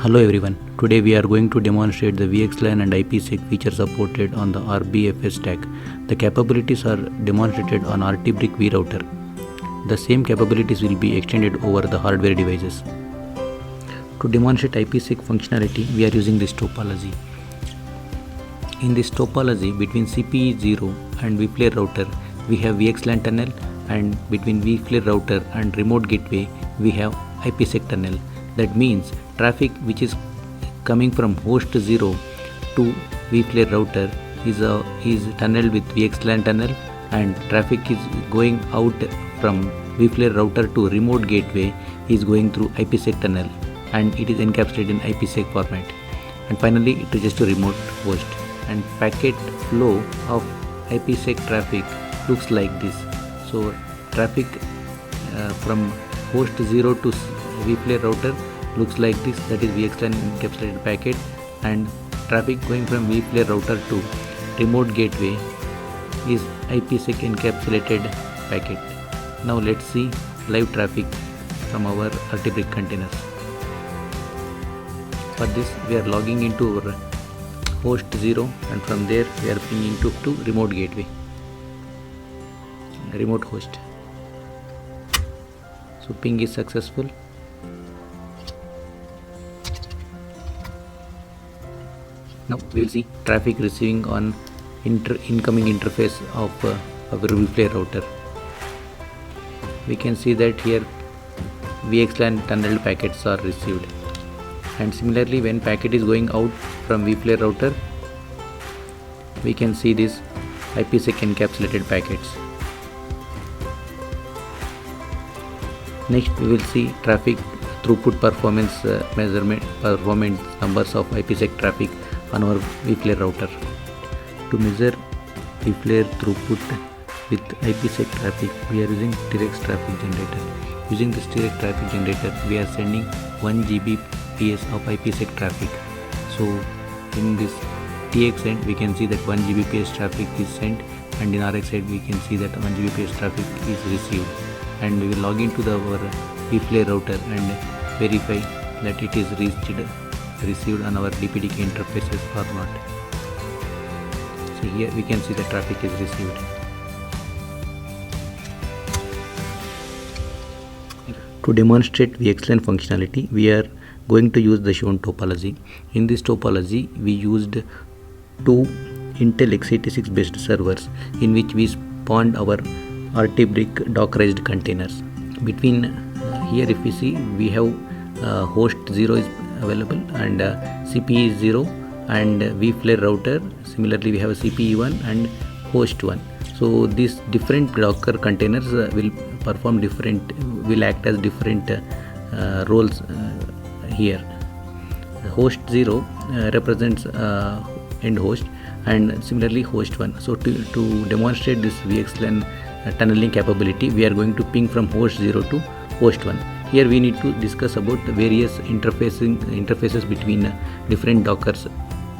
Hello everyone, today we are going to demonstrate the VXLAN and IPsec features supported on the RBFS stack. The capabilities are demonstrated on RT-Brick vRouter. The same capabilities will be extended over the hardware devices. To demonstrate IPsec functionality, we are using this topology. In this topology, between CPE0 and vPlayer router, we have VXLAN tunnel, and between vPlayer router and remote gateway, we have IPsec tunnel. That means traffic which is coming from host 0 to vPlayer router is tunneled with VXLAN tunnel, and traffic is going out from vPlayer router to remote gateway is going through IPsec tunnel, and it is encapsulated in IPsec format. And finally it reaches to remote host, and packet flow of IPsec traffic looks like this. So traffic from host 0 to vPlayer router looks like this, that is VXLAN encapsulated packet, and traffic going from vPlayer router to remote gateway is IPsec encapsulated packet. Now let's see live traffic from our RT-Brick containers. For this we are logging into our host 0, and from there we are pinging to remote gateway, remote host. So ping is successful. Now we will see traffic receiving on incoming interface of our vPlayer router. We can see that here VXLAN tunneled packets are received, and similarly when packet is going out from vPlayer router, we can see this IPsec encapsulated packets. Next we will see traffic throughput performance performance numbers of IPsec traffic on our vPlayer router. To measure vPlayer throughput with IPsec traffic, we are using T-Rex traffic generator. Using this T-Rex traffic generator, we are sending 1 Gbps of IPsec traffic. So in this TX end, we can see that 1 Gbps traffic is sent, and in RX side we can see that 1 Gbps traffic is received. And we will log into our vPlayer router and verify that it is received on our DPDK interfaces or not. So here we can see the traffic is received. To demonstrate VXLAN functionality, we are going to use the shown topology. In this topology, we used two Intel x86 based servers in which we spawned our RT-Brick Dockerized containers. Between here, if we see, we have host 0 is available, and CPE 0 and vPlayer router. Similarly we have a CPE 1 and host 1. So these different Docker containers will act as different roles here. Host 0 represents end host, and similarly host 1. So to demonstrate this VXLAN tunneling capability, we are going to ping from host 0 to host 1. Here we need to discuss about the various interfaces between different Dockers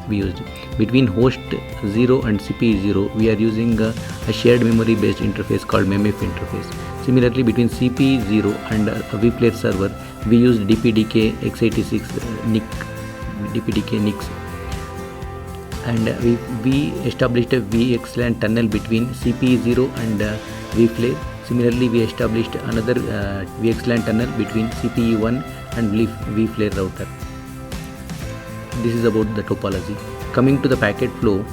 we used. Between host 0 and CPE 0, we are using a shared memory based interface called MEMF interface. Similarly, between CPE 0 and a vPlayer server, we used DPDK x86 NICs, and we established a VXLAN tunnel between CPE 0 and vPlayer. Similarly, we established another VXLAN tunnel between CPE 1 and vPlayer router. This is about the topology. Coming to the packet flow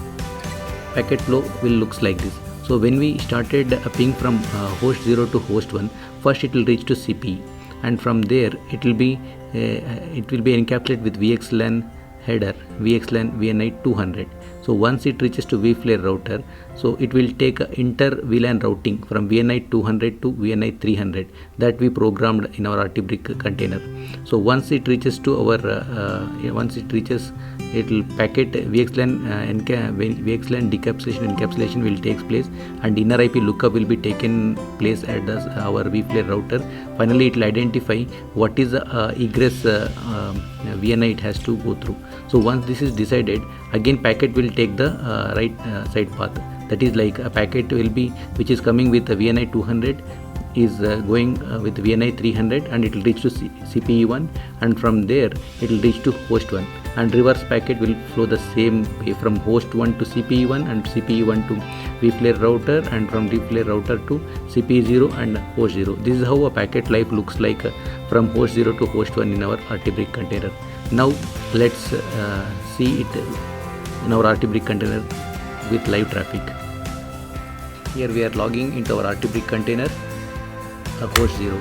will looks like this. So when we started a ping from host 0 to host 1, first it will reach to CPE, and from there it will be encapsulated with VXLAN header, VXLAN VNI 200. So once it reaches to vPlayer router, so it will take a inter VLAN routing from VNI 200 to VNI 300 that we programmed in our RT-Brick container. So once it reaches to our it will packet VXLAN encapsulation will take place, and inner IP lookup will be taken place at our vPlayer router. Finally it will identify what is the egress VNI it has to go through. So once this is decided, again packet will take the right side path. That is like a packet will be which is coming with a VNI 200 is going with VNI 300 and it will reach to CPE1, and from there it will reach to host 1, and reverse packet will flow the same way from host 1 to CPE1 and CPE1 to vFlare router, and from vFlare router to CPE0 and host 0. This is how a packet life looks like from host 0 to host 1 in our RT-Brick container. Now let's see it in our RT-Brick container with live traffic. Here we are logging into our RT-Brick container, host 0.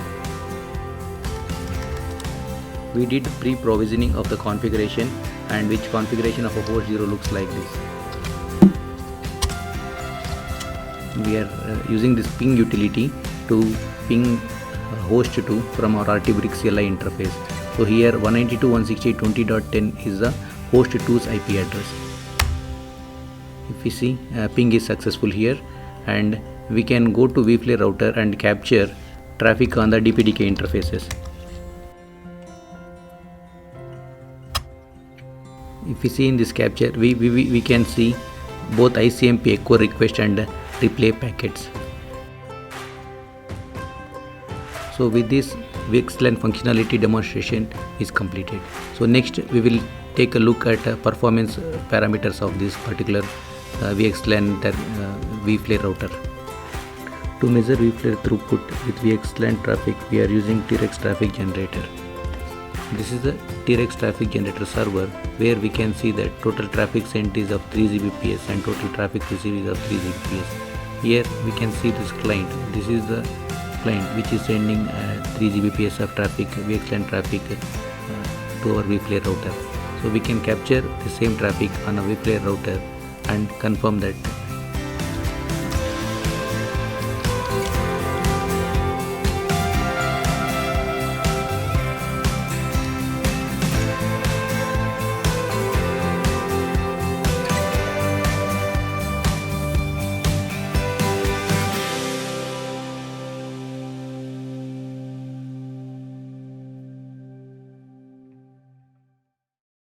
We did pre-provisioning of the configuration, and which configuration of a host 0 looks like this. We are using this ping utility to ping host 2 from our RT-Brick CLI interface. So here 192.168.20.10 is the host 2's IP address. If we see, ping is successful here, and we can go to vFlare router and capture traffic on the DPDK interfaces. If we see in this capture, we can see both ICMP echo request and replay packets. So with this, VXLAN functionality demonstration is completed. So next we will take a look at performance parameters of this particular VXLAN vFlare router. To measure vFlare throughput with VXLAN traffic, we are using T-Rex traffic generator. This is the T-Rex traffic generator server, where we can see that total traffic sent is of 3 Gbps and total traffic received is of 3 Gbps. Here we can see this client. This is the client which is sending 3 Gbps of traffic, VXLAN traffic to our vFlare router. So we can capture the same traffic on a vFlare router and confirm that